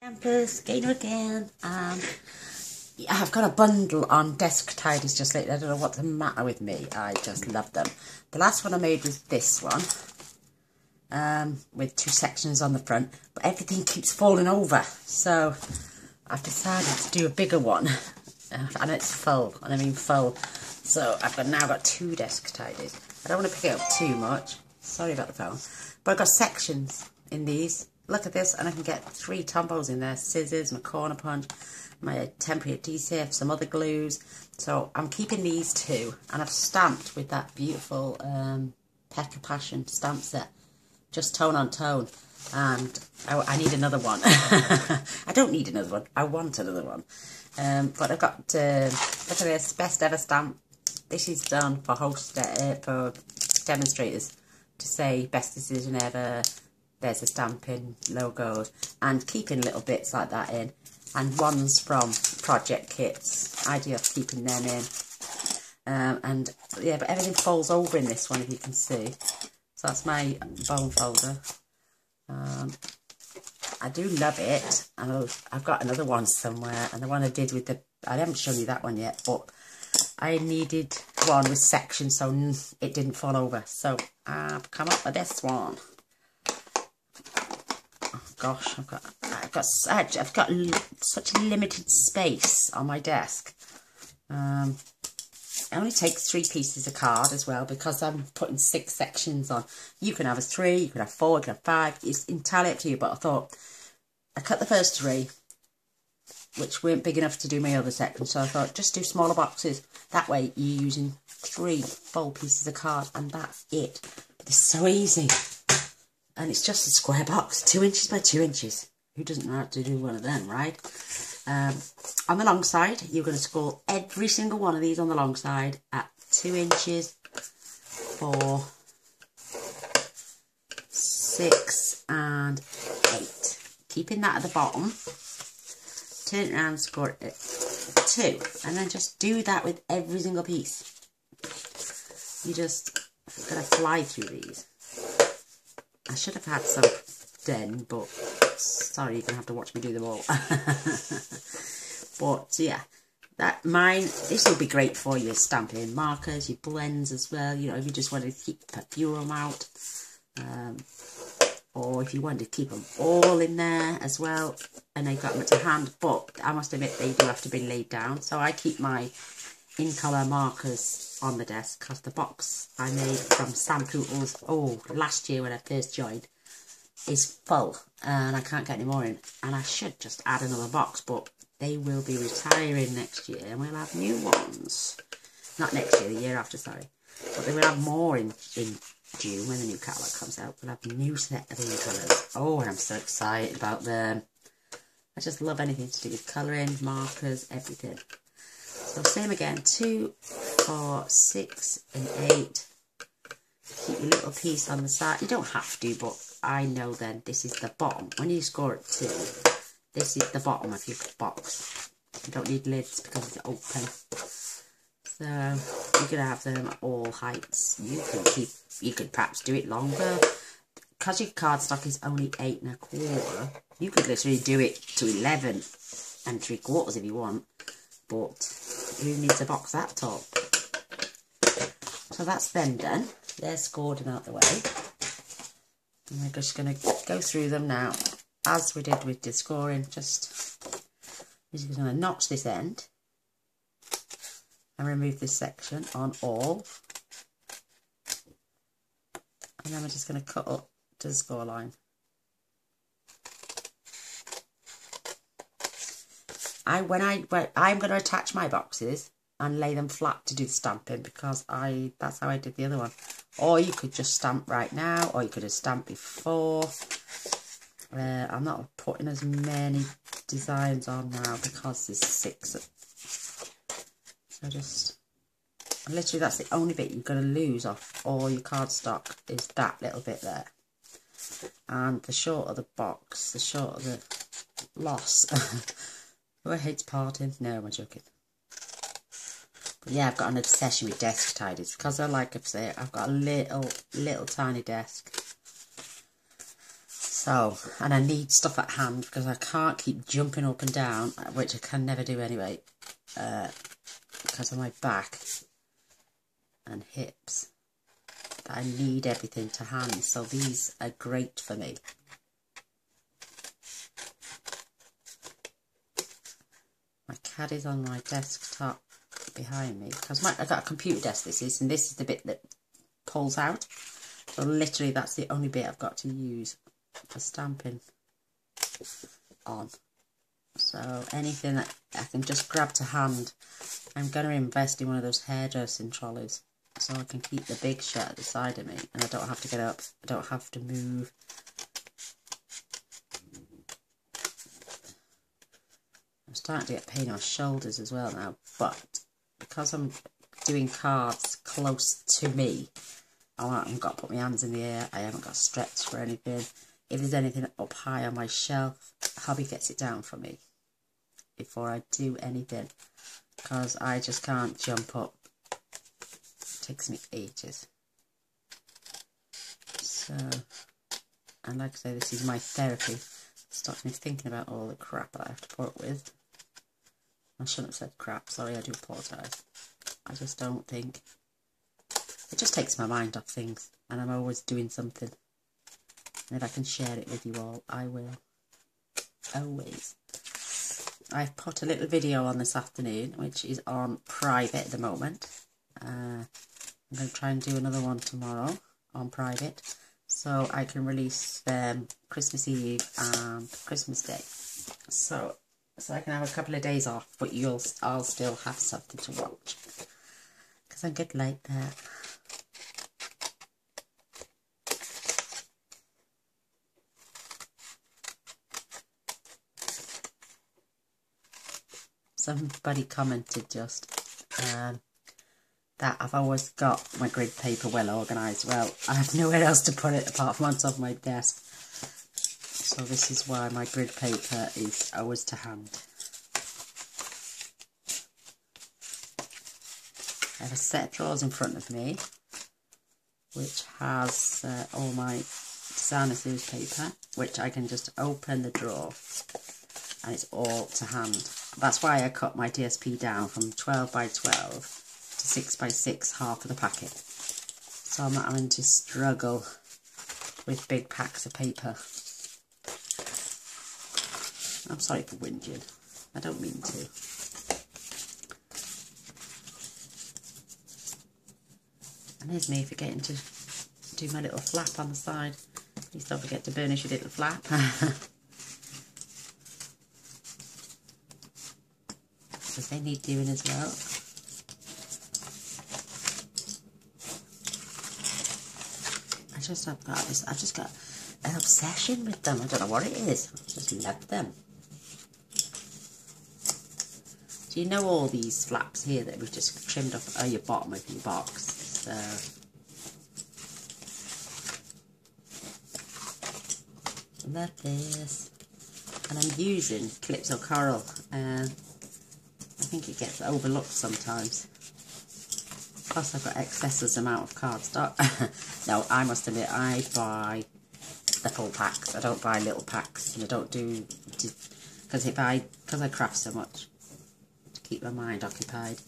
Campus, Gainer again. Yeah, I've got a bundle on desk tidies just lately. I don't know what's the matter with me. I just love them. The last one I made was this one, with 2 sections on the front, but everything keeps falling over. So I've decided to do a bigger one, and it's full, and I mean full. So I've now got 2 desk tidies. I don't want to pick it up too much. Sorry about the phone. But I've got sections in these. Look at this, and I can get 3 tombos in there. Scissors, my corner punch, my temporary adhesive, some other glues. So I'm keeping these 2, and I've stamped with that beautiful Petal Passion stamp set. Just tone on tone. And I need another one. I don't need another one. I want another one. But I've got, look at this, best ever stamp. This is done for for demonstrators to say best decision ever. There's a stampin logos, and keeping little bits like that in, and ones from project kits. Idea of keeping them in. And yeah, but everything falls over in this one, if you can see. So that's my bone folder. I do love it. I've got another one somewhere, and the one I did with the, I haven't shown you that one yet, but I needed one with sections so it didn't fall over. So I've come up with this one. Oh gosh, I've got such limited space on my desk. It only takes 3 pieces of card as well, because I'm putting 6 sections on. You can have a 3, you can have 4, you can have 5. It's entirely up to you. But I thought I cut the first 3, which weren't big enough to do my other section. So I thought just do smaller boxes. That way you're using 3 full pieces of card, and that's it. But it's so easy. And it's just a square box, 2 inches by 2 inches. Who doesn't know how to do one of them, right? On the long side, you're going to score every single one of these on the long side at 2 inches, 4, 6 and 8. Keeping that at the bottom. Turn it around, score it at 2. And then just do that with every single piece. You just got to fly through these. I should have had some then, but sorry, you're going to have to watch me do them all. But yeah, this will be great for your stamping markers, your blends as well, you know, if you just want to keep a few of them out. Or if you want to keep them all in there as well, and they've got them to hand. But I must admit, they do have to be laid down. So I keep my in-colour markers on the desk, because the box I made from Sam Pootles, last year when I first joined, is full, and I can't get any more in. And I should just add another box, but they will be retiring next year, and we'll have new ones. Not next year, the year after, sorry. But they will have more in June when the new catalogue comes out. We'll have a new set of in-colours. Oh, and I'm so excited about them. I just love anything to do with colouring, markers, everything. So same again, 2, 4, 6 and 8. Keep your little piece on the side. You don't have to, but I know then this is the bottom. When you score at 2, this is the bottom of your box. You don't need lids because it's open. So you're gonna have them at all heights. You could perhaps do it longer. Because your cardstock is only 8 1/4, you could literally do it to 11 3/4 if you want. But who needs a box that tall? So that's them done. They're scored and out the way. And we're just going to go through them now, as we did with the scoring. We're just going to notch this end and remove this section on all. And then we're just going to cut up to the score line. I'm going to attach my boxes and lay them flat to do the stamping, because that's how I did the other one. Or you could just stamp right now, or you could have stamped before. I'm not putting as many designs on now because there's 6. So just, literally that's the only bit you're going to lose off all your cardstock, is that little bit there. And the shorter the box, the shorter the loss. Who hates parting? No, I'm joking. But yeah, I've got an obsession with desk tidies, because I've got a little tiny desk. So, and I need stuff at hand because I can't keep jumping up and down, which I can never do anyway, because of my back and hips. But I need everything to hand, so these are great for me. My CAD is on my desktop behind me, because I've got a computer desk this is, and this is the bit that pulls out. So literally that's the only bit I've got to use for stamping on. So anything that I can just grab to hand, I'm going to invest in one of those hairdressing trolleys so I can keep the big shut at the side of me and I don't have to get up, I don't have to move. I'm starting to get pain on my shoulders as well now, but because I'm doing cards close to me, I haven't got to put my hands in the air, I haven't got to stretch for anything. If there's anything up high on my shelf, hubby gets it down for me before I do anything, because I just can't jump up. It takes me ages. So, and like I say, this is my therapy. It stops me thinking about all the crap that I have to put up with. I shouldn't have said crap, sorry, I do apologise. I just don't think. It just takes my mind off things, and I'm always doing something. And if I can share it with you all, I will. Always. I've put a little video on this afternoon, which is on private at the moment. I'm going to try and do another one tomorrow on private, so I can release them Christmas Eve and Christmas Day. So I can have a couple of days off, but I'll still have something to watch. Because I'm good like that. Somebody commented just that I've always got my grid paper well organised. Well, I have nowhere else to put it apart from on top of my desk. So this is why my grid paper is always to hand. I have a set of drawers in front of me, which has all my designer series paper, which I can just open the drawer and it's all to hand. That's why I cut my DSP down from 12 by 12 to 6 by 6, half of the packet. So I'm not having to struggle with big packs of paper. I'm sorry for whinging. I don't mean to. And here's me forgetting to do my little flap on the side. Please don't forget to burnish your little flap. Because they need doing as well. I've just got an obsession with them. I don't know what it is. I just love them. Do you know all these flaps here that we've just trimmed off your bottom of your box? So love this. And I'm using Calypso Coral. I think it gets overlooked sometimes. Plus I've got excessive amount of cardstock. No, I must admit, I buy the full packs. I don't buy little packs, and I don't do, because I craft so much to keep my mind occupied,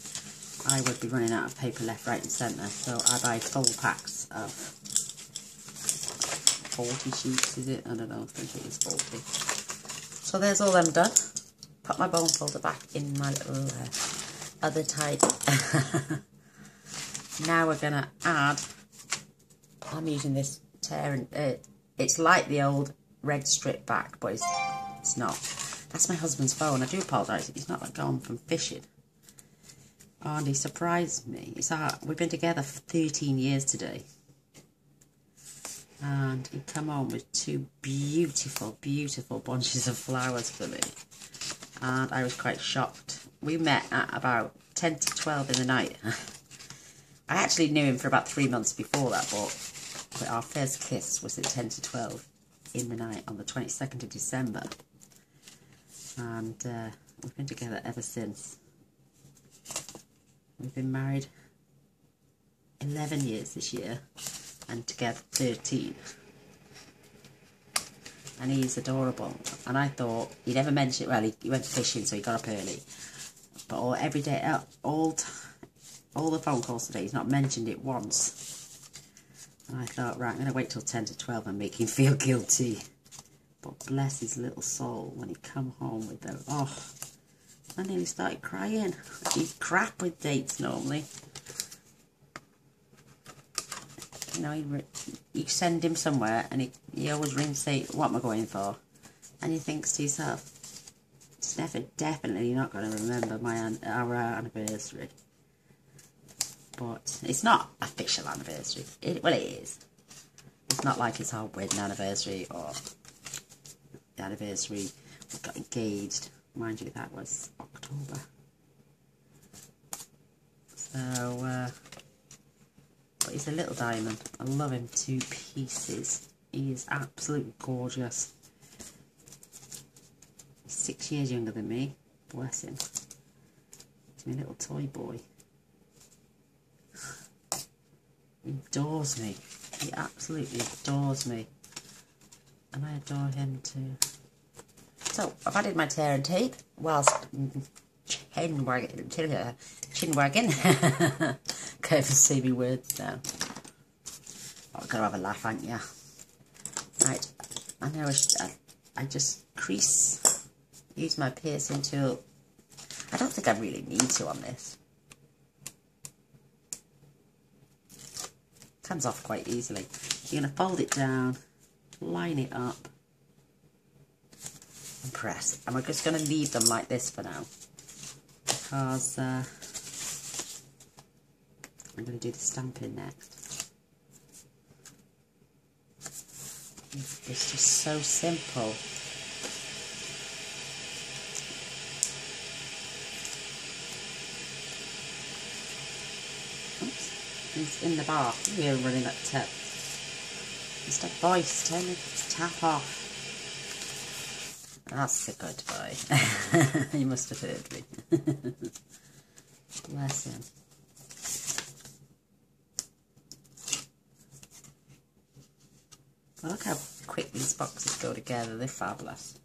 I would be running out of paper left, right and centre. So I buy full packs of 40 sheets, is it? I don't know, I think it is 40. So there's all them done. Put my bone folder back in my little other tidy. Now we're going to add, I'm using this tearing, it's like the old red strip back, but it's not. That's my husband's phone. I do apologise, he's not gone from fishing. And he surprised me. We've been together for 13 years today. And he come home with 2 beautiful, beautiful bunches of flowers for me. And I was quite shocked. We met at about 10 to 12 in the night. I actually knew him for about 3 months before that, but our first kiss was at 10 to 12 in the night on the 22nd of December. And we've been together ever since. We've been married 11 years this year and together 13. and he's adorable. And I thought he never mentioned. Well, he went fishing, so he got up early. But every day, all the phone calls today, he's not mentioned it once. And I thought, right, I'm going to wait till 10 to 12 and make him feel guilty. But bless his little soul, when he come home with them, oh, I nearly started crying. He's crap with dates normally. You know, you send him somewhere and he always rings and say, what am I going for? And he thinks to yourself, it's definitely not going to remember our anniversary. But it's not official anniversary. Well, it is. It's not like it's our wedding anniversary or the anniversary we got engaged. Mind you, that was October. So, but he's a little diamond. I love him to pieces. He is absolutely gorgeous. He's 6 years younger than me. Bless him. He's my little toy boy. He adores me. He absolutely adores me. And I adore him too. So, I've added my tear and tape whilst chin wagging. Can't even say me words now. Oh, I've got to have a laugh, haven't you? Right, I know I just crease, use my piercing tool. I don't think I really need to on this. Comes off quite easily. You're going to fold it down, line it up, and press. And we're just going to leave them like this for now, because I'm going to do the stamping next. It's just so simple. Oops. He's in the bath. We're running that tap. Mr. Boyce, turn the tap off. That's a good boy. He must have heard me. Bless him. Well, look how quick these boxes go together. They're fabulous.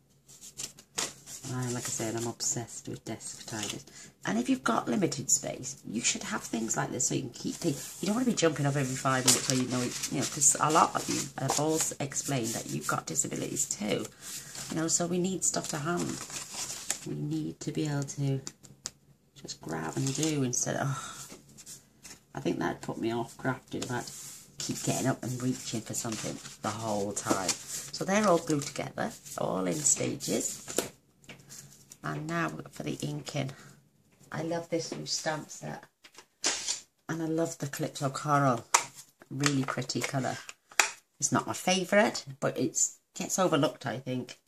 Like I said, I'm obsessed with desk tidies. And if you've got limited space, you should have things like this so you can keep things. You don't want to be jumping up every 5 minutes where you know, because a lot of you have also explained that you've got disabilities too. So we need stuff to hand. We need to be able to just grab and do instead of, I think that'd put me off crafting about keep getting up and reaching for something the whole time. So they're all glued together, all in stages. And now for the inking. I love this new stamp set. And I love the Calypso Coral. Really pretty colour. It's not my favourite, but it gets overlooked, I think.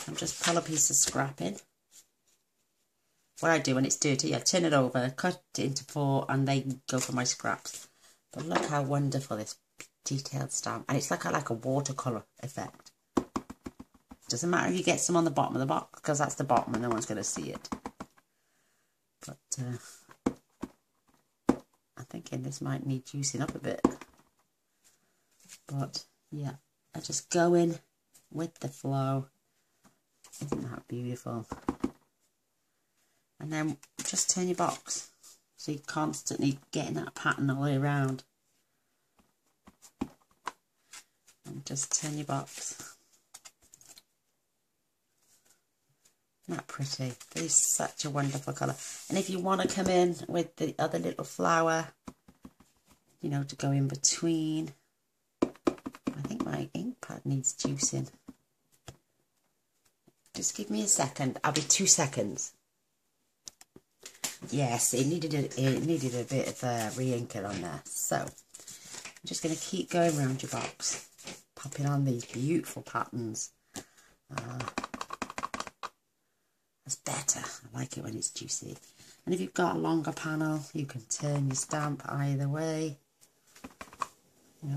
I'm just pull a piece of scrap in. What I do when it's dirty, I turn it over, cut it into 4, and they go for my scraps. But look how wonderful this detailed stamp. And it's like a watercolour effect. Doesn't matter if you get some on the bottom of the box, because that's the bottom and no one's going to see it. But I'm thinking this might need juicing up a bit. But yeah, I just go in with the flow. Isn't that beautiful? And then just turn your box. So you're constantly getting that pattern all the way around. And just turn your box. Isn't that pretty? It is such a wonderful colour. And if you want to come in with the other little flower, to go in between. I think my ink pad needs juicing. Just give me a second. I'll be 2 seconds. Yes, it needed a bit of re-inking on there. So I'm just going to keep going around your box, popping on these beautiful patterns. That's better. I like it when it's juicy. And if you've got a longer panel, you can turn your stamp either way.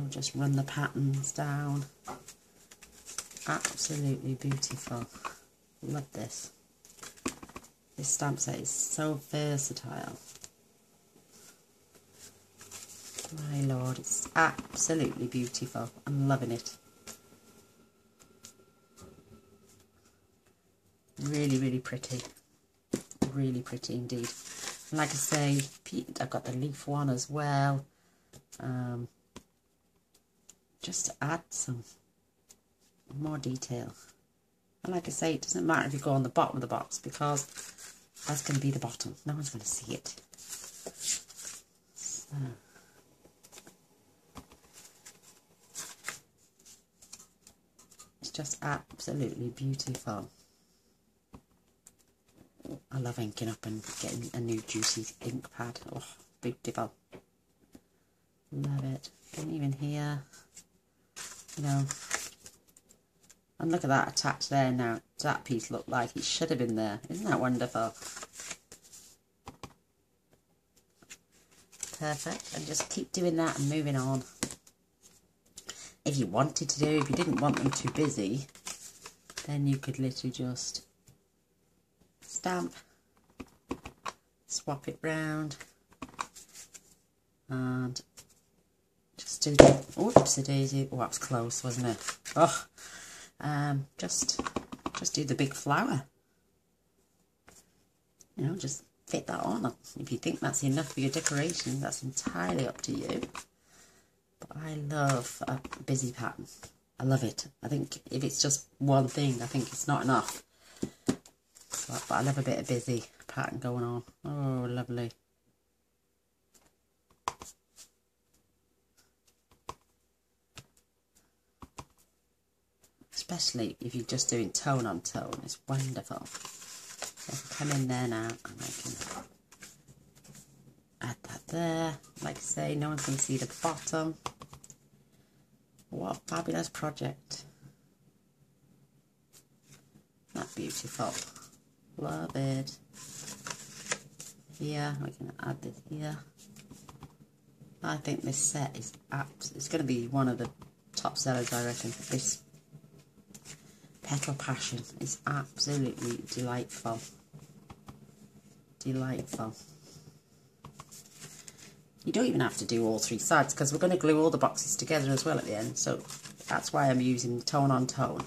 Just run the patterns down. Absolutely beautiful. Love this. This stamp set is so versatile. My lord, it's absolutely beautiful. I'm loving it. Really, really pretty. Really pretty indeed. And like I say, I've got the leaf one as well. Just to add some more detail. And like I say, it doesn't matter if you go on the bottom of the box, because that's going to be the bottom. No one's going to see it. So. It's just absolutely beautiful. I love inking up and getting a new juicy ink pad. Oh, beautiful. Love it. And even here, you know. And look at that attached there now. That piece looked like it should have been there. Isn't that wonderful? Perfect. And just keep doing that and moving on. If you wanted to do, if you didn't want them too busy, then you could literally just stamp, swap it round, and just do the, oopsie daisy, oh that was close, wasn't it? Oh, just do the big flower, you know, just fit that on. If you think that's enough for your decoration, that's entirely up to you. But I love a busy pattern. I love it. I think if it's just one thing, I think it's not enough. So, but I love a bit of busy pattern going on. Oh, lovely. Especially if you're just doing tone on tone. It's wonderful. So I can come in there now and I can add that there. Like I say, no one's going to see the bottom. What a fabulous project. That's beautiful. Love it. Here, we can add this here. I think this set is it's going to be one of the top sellers, I reckon. This Petal Passion is absolutely delightful. Delightful. You don't even have to do all three sides, because we're going to glue all the boxes together as well at the end. So that's why I'm using tone on tone.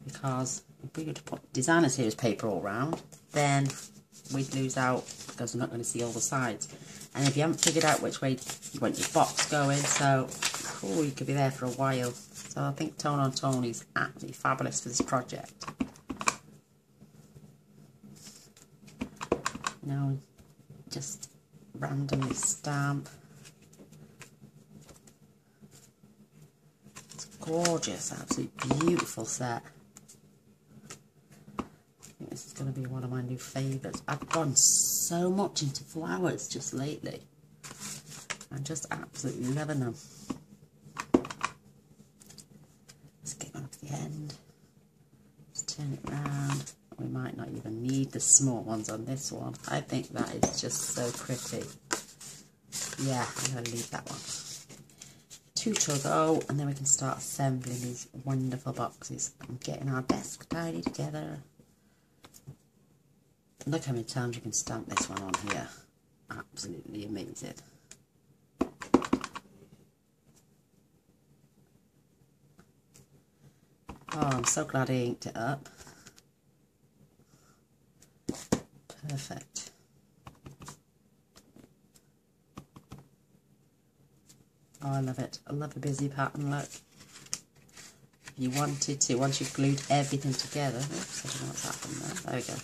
Because if we were to put designer series paper all round, then we'd lose out, because we're not going to see all the sides. And if you haven't figured out which way you want your box going, so oh, you could be there for a while. So I think tone on tone is absolutely fabulous for this project. Now, just randomly stamp. It's gorgeous, absolutely beautiful set. I think this is going to be one of my new favourites. I've gone so much into flowers just lately. I'm just absolutely loving them. Let's get on to the end. Let's turn it round. We might not even need the small ones on this one. I think that is just so pretty. Yeah, I'm going to leave that one. 2 to go, and then we can start assembling these wonderful boxes and getting our desk tidy together. Look how many times you can stamp this one on here. Absolutely amazing. Oh, I'm so glad I inked it up. Perfect. Oh, I love it. I love a busy pattern, look. If you wanted to, once you've glued everything together, oops, I don't know what's happened there. There we go.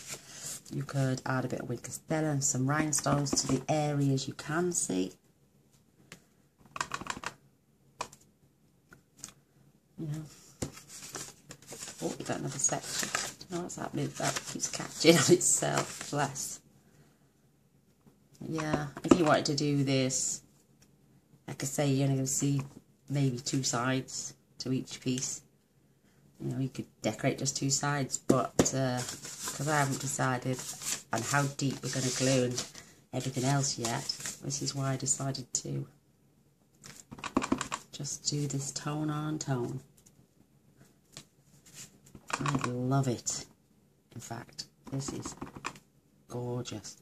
You could add a bit of Winker Stella and some rhinestones to the areas you can see. You know. Oh, we've got another section. Oh, what's happening? That keeps catching on itself. Bless. Yeah, if you wanted to do this, like I say, you're only going to see maybe 2 sides to each piece. You know, you could decorate just 2 sides, but because I haven't decided on how deep we're going to glue and everything else yet, this is why I decided to just do this tone on tone. I love it. In fact, this is gorgeous.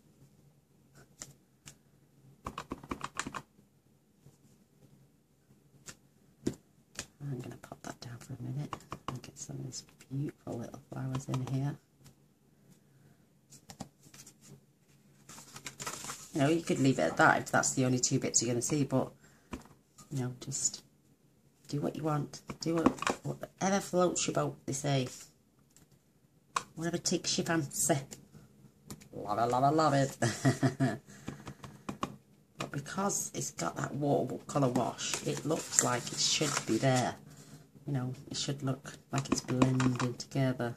I'm going to pop that down for a minute and get some of these beautiful little flowers in here. You know, you could leave it at that if that's the only two bits you're going to see, but, you know, just do what you want. Do whatever floats your boat, they say. Whatever takes your fancy. Love it, love it, love it. But because it's got that watercolour wash, it looks like it should be there. You know, it should look like it's blended together.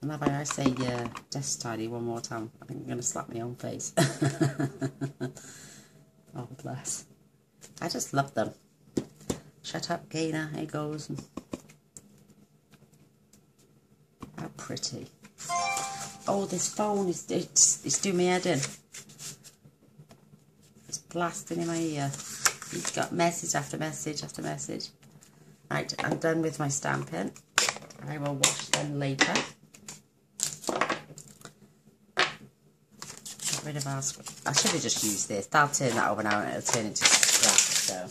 And if I say desk tidy one more time, I think I'm going to slap my own face. Oh, bless. I just love them. Shut up, Gainer. Here goes. How pretty. Oh, this phone is it's doing my head in. It's blasting in my ear. It's got message after message after message. Right, I'm done with my stampin. I will wash them later. Get rid of our... I should have just used this. I'll turn that over now and it'll turn into scrap. So,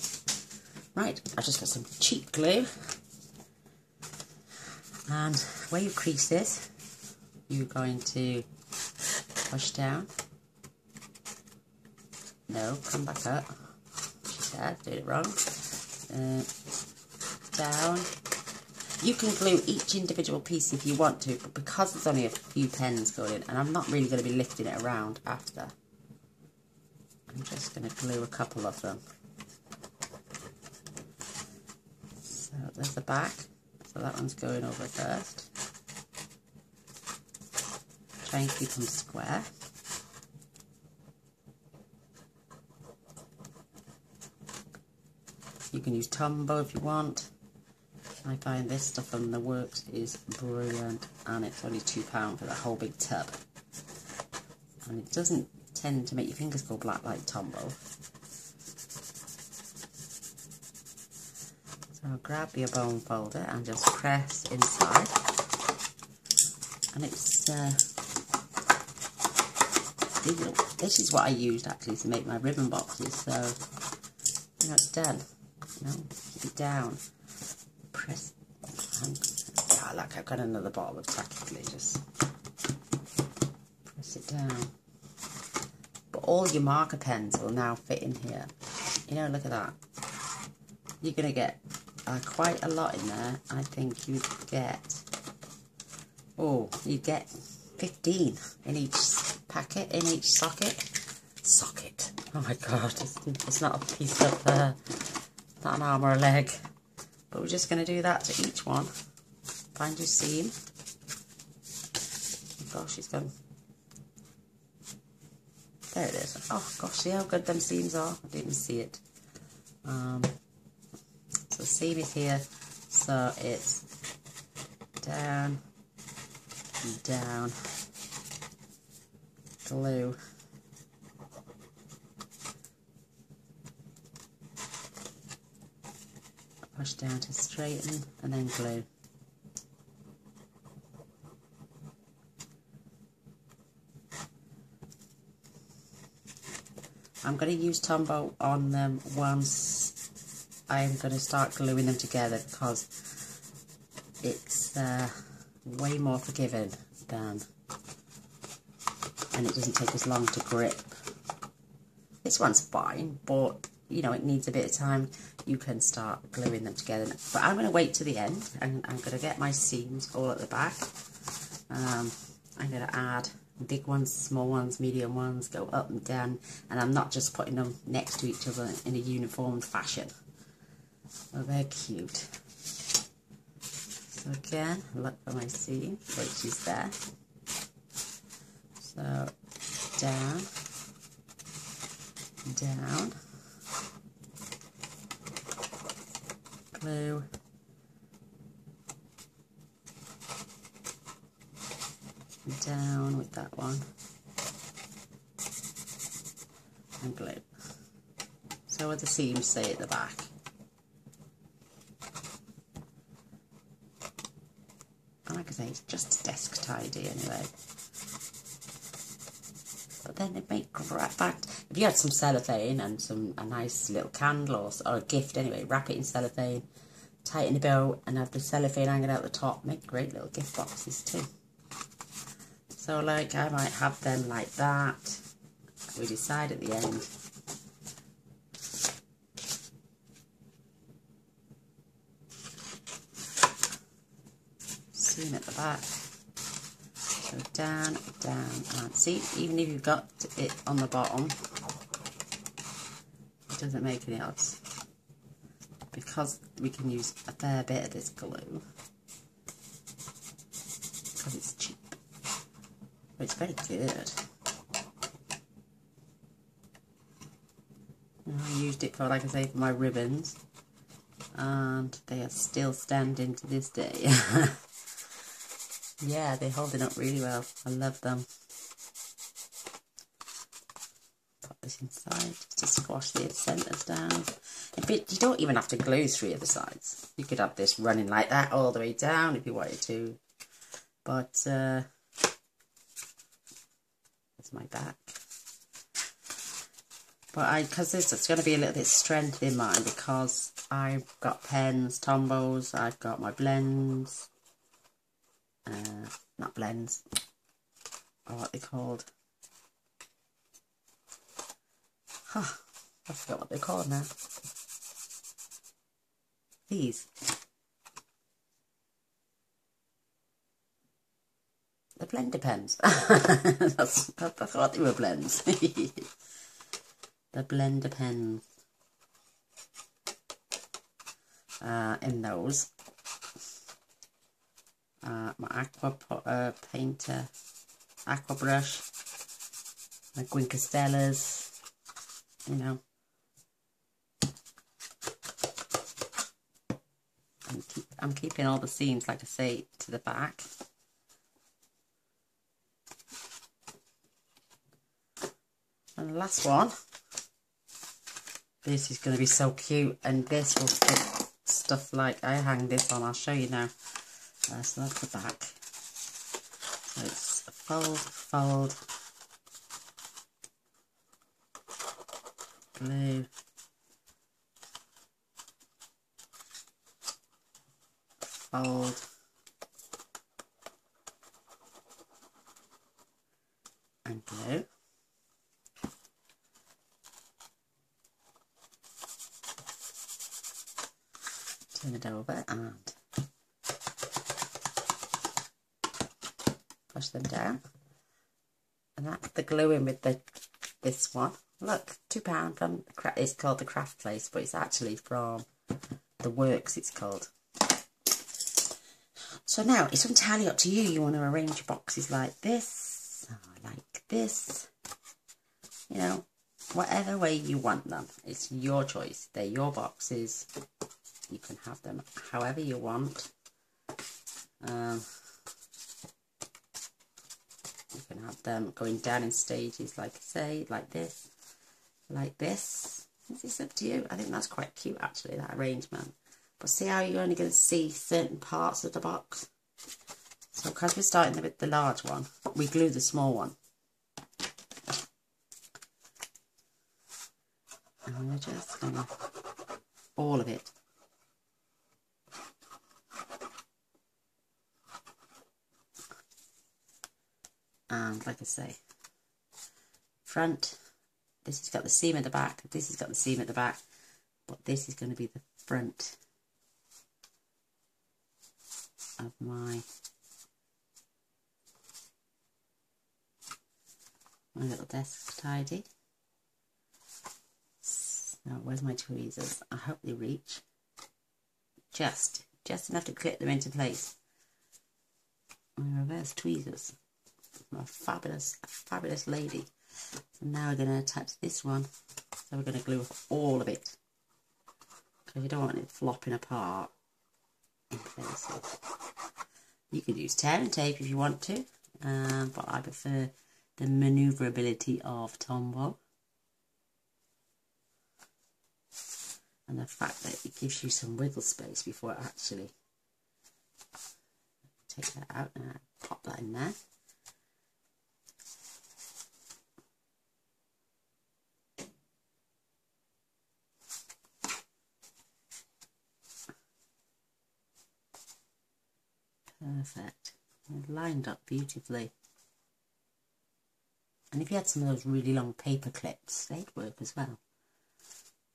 right, I've just got some cheap glue. And where you crease this, you're going to push down. No, come back up. She said, did it wrong. Down. You can glue each individual piece if you want to, but because there's only a few pens going in, and I'm not really going to be lifting it around after, I'm just going to glue a couple of them. So there's the back. So that one's going over first. Try and keep them square. You can use Tombow if you want. I find this stuff on the works is brilliant, and it's only £2 for that whole big tub. And it doesn't tend to make your fingers go black like Tombow. So grab your bone folder and just press inside. And it's this is what I used actually to make my ribbon boxes. So you know it's done. You know, keep it down. Press. Yeah, like I've got another bottle of tacky glue. Just press it down. But all your marker pens will now fit in here. You know, look at that. You're gonna get quite a lot in there. I think you'd get. Oh, you get 15 in each packet, in each socket. Socket. Oh my god, it's not a piece of, not an arm or a leg. But we're just going to do that to each one. Find your seam. Oh gosh, it's gone. There it is. Oh gosh, see how good them seams are? I didn't see it. So seam is here. So it's down, down, glue. Push down to straighten and then glue. I'm going to use Tombow on them once I'm going to start gluing them together, because it's way more forgiving than, and it doesn't take as long to grip. This one's fine, but you know, it needs a bit of time. You can start gluing them together. But I'm going to wait to the end, and I'm going to get my seams all at the back. I'm going to add big ones, small ones, medium ones, go up and down, and I'm not just putting them next to each other in a uniform fashion. So they're cute. So again, look for my seam, which is there. So down, down, glue, down with that one, and glue. So what the seams say at the back. And like I say, it's just desk tidy anyway. But then it make great fact. If you had some cellophane and a nice little candle or a gift anyway, wrap it in cellophane, tighten the bow, and have the cellophane hanging out the top. Make great little gift boxes too. So like I might have them like that. We decide at the end. Seam at the back. Go down, down, and see, even if you've got it on the bottom, it doesn't make any odds. Because we can use a fair bit of this glue. Because it's cheap. But it's very good. I used it for, like I say, for my ribbons. And they are still standing to this day. Yeah, they're holding up really well. I love them. Put this inside just to squash the centres down. You don't even have to glue 3 of the sides. You could have this running like that all the way down if you wanted to. But there's my back. But because it's going to be a little bit strength in mine, because I've got pens, Tombos, I've got my blends. Not blends. Or what they're called. Huh, I forgot what they're called now. These. The blender pens. that's what they were, blends. The blender pens. In those. My aqua painter, aqua brush, my Guincastellas, you know. I'm keeping all the seams, like I say, to the back. And the last one, this is going to be so cute, and this will fit stuff like, I hang this on, I'll show you now. So that's the back. So it's fold, fold, glue, fold, and glue. Turn it over and push them down. And that's the gluing with this one. Look, £2 from, it's called the Craft Place, but it's actually from the Works, it's called. So now, it's entirely up to you. You want to arrange your boxes like this, or like this, you know, whatever way you want them. It's your choice. They're your boxes. You can have them however you want. You can have them going down in stages, like I say, like this, like this. This is up to you. I think that's quite cute, actually, that arrangement. But see how you're only going to see certain parts of the box? So because we're starting with the large one, we glue the small one. And we're just going to, all of it. And like I say, front, this has got the seam at the back, this has got the seam at the back, but this is going to be the front of my little desk tidy. So where's my tweezers? I hope they reach. Just enough to clip them into place. My reverse tweezers. I'm a fabulous lady. So now we're going to attach this one. So we're going to glue all of it, because you don't want it flopping apart in places. You could use tear and tape if you want to, but I prefer the manoeuvrability of Tombow. And the fact that it gives you some wiggle space before it actually, take that out and pop that in there. Perfect. They're lined up beautifully. And if you had some of those really long paper clips, they'd work as well.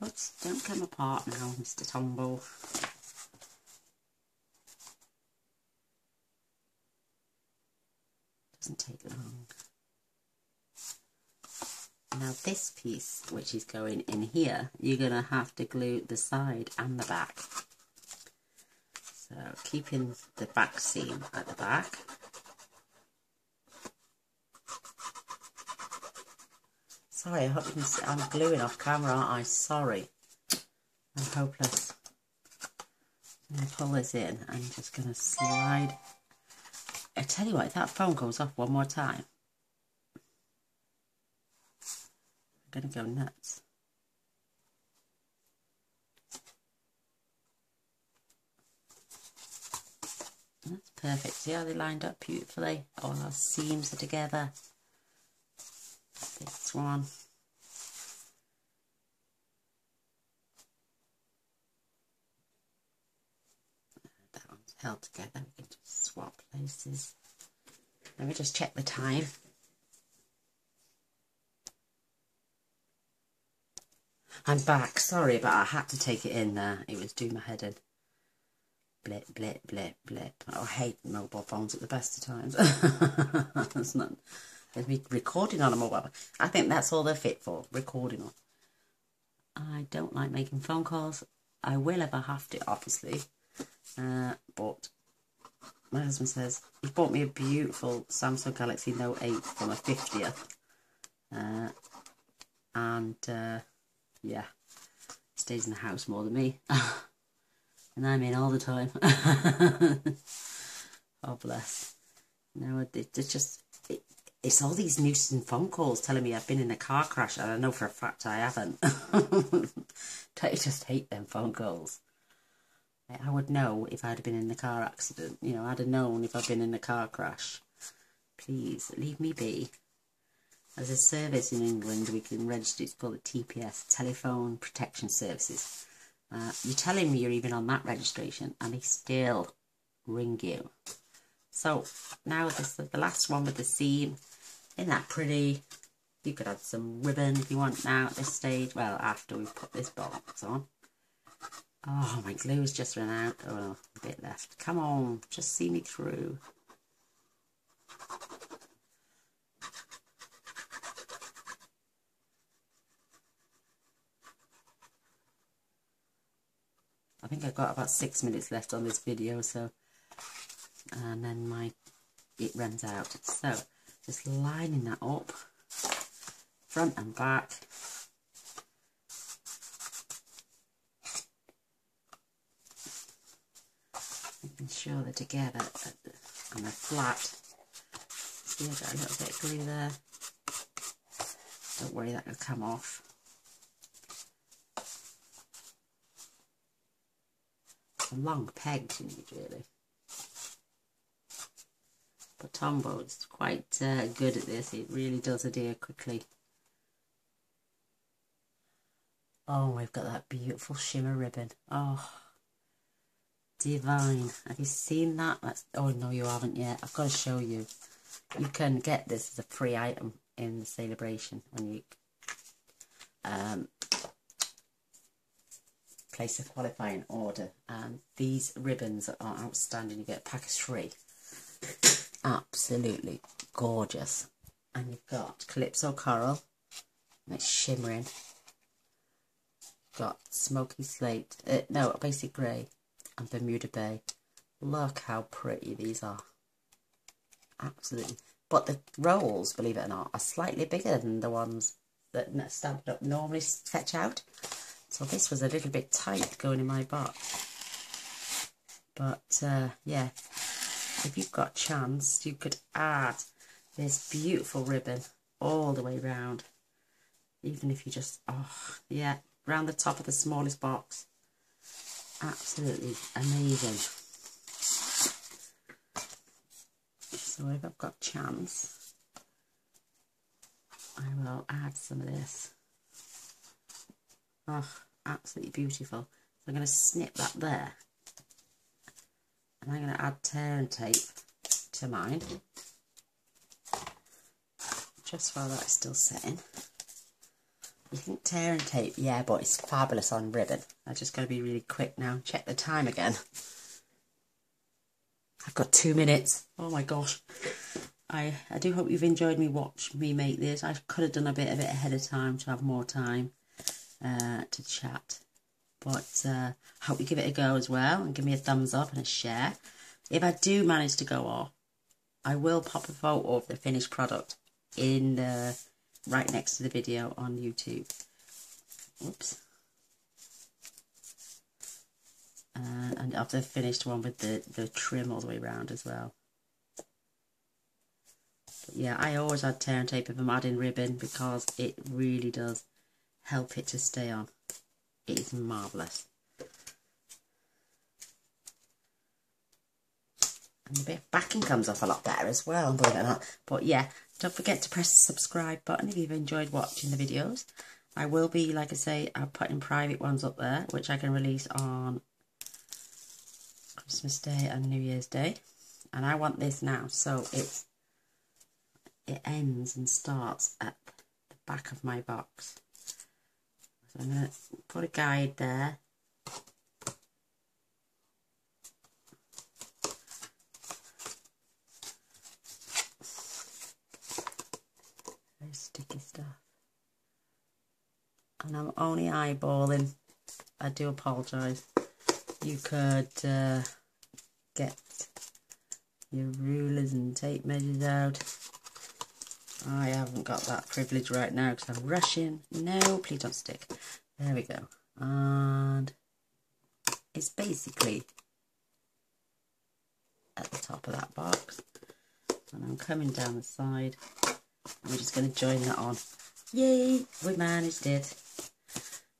Oops, don't come apart now, Mr. Tombo. Doesn't take long. Now this piece, which is going in here, you're going to have to glue the side and the back. So keeping the back seam at the back. Sorry, I hope you can see I'm gluing off camera, aren't I? Sorry. I'm hopeless. I'm going to pull this in. I'm just going to slide. I tell you what, if that phone goes off one more time, I'm going to go nuts. That's perfect. See how they lined up beautifully? All our seams are together. This one. That one's held together. We can just swap places. Let me just check the time. I'm back. Sorry, but I had to take it in there. It was doing my head in. Blip, blip, blip, blip. Oh, I hate mobile phones at the best of times. That's not... There's me recording on a mobile. I think that's all they're fit for, recording on. I don't like making phone calls. I will if I have to, obviously. But my husband says he bought me a beautiful Samsung Galaxy Note 8 for my 50th. Yeah, he stays in the house more than me. And I'm in all the time. Oh, bless. No, it's just... It's all these nuisance phone calls telling me I've been in a car crash, and I know for a fact I haven't. I just hate them phone calls. I would know if I'd been in a car accident. You know, I'd have known if I'd been in a car crash. Please, leave me be. There's a service in England we can register. It's called the TPS, Telephone Protection Services. You're telling me you're even on that registration, and they still ring you. So, now this is the last one with the seam. Isn't that pretty? You could add some ribbon if you want now at this stage. Well, after we've put this box on. Oh, my glue's just run out. Oh, well, a bit left. Come on, just see me through. I think I've got about 6 minutes left on this video, so... And then it runs out. So, just lining that up, front and back. Making sure they're together and they're flat. See, I've got a little bit of glue there. Don't worry, that will come off. Some long pegs you need, really. But Tombo is quite good at this. It really does adhere quickly. Oh, we've got that beautiful shimmer ribbon. Oh, divine. Have you seen that? Oh, no, you haven't yet. I've got to show you. You can get this as a free item in the celebration when you place a qualifying order. And these ribbons are outstanding. You get a pack of 3. Absolutely gorgeous. And you've got Calypso Coral, and it's shimmering. Got Smoky Slate, no, Basic Grey, and Bermuda Bay. Look how pretty these are. Absolutely. But the rolls, believe it or not, are slightly bigger than the ones that Stampin' Up normally fetch out. So this was a little bit tight going in my box. But, yeah. If you've got a chance, you could add this beautiful ribbon all the way round. Even if you just, oh, yeah, round the top of the smallest box. Absolutely amazing. So if I've got a chance, I will add some of this. Oh, absolutely beautiful. So I'm going to snip that there. And I'm going to add tear and tape to mine, just while that's still setting. You think tear and tape, yeah, but it's fabulous on ribbon. I'm just going to be really quick now. Check the time again. I've got 2 minutes. Oh my gosh. I do hope you've enjoyed watch me make this. I could have done a bit of it ahead of time to have more time to chat. But I hope you give it a go as well and give me a thumbs up and a share. If I do manage to go off, I will pop a photo of the finished product in the right next to the video on YouTube. Oops. And of the finished one with the trim all the way around as well. But yeah, I always add tear and tape if I'm adding ribbon because it really does help it to stay on. It is marvellous. And the bit of backing comes off a lot better as well, believe it or not. But yeah, don't forget to press the subscribe button if you've enjoyed watching the videos. I will be, like I say, I'm putting private ones up there, which I can release on Christmas Day and New Year's Day. And I want this now, so it ends and starts at the back of my box. So I'm going to put a guide there. Very sticky stuff. And I'm only eyeballing. I do apologise. You could get your rulers and tape measures out. I haven't got that privilege right now because I'm rushing. No, please don't stick. There we go. And it's basically at the top of that box. And I'm coming down the side. And we're just going to join that on. Yay, we managed it.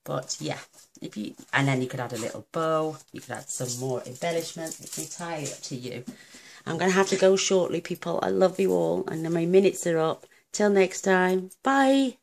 But yeah, and then you could add a little bow. You could add some more embellishment. It's entirely up to you. I'm going to have to go shortly, people. I love you all. And my minutes are up. Till next time. Bye.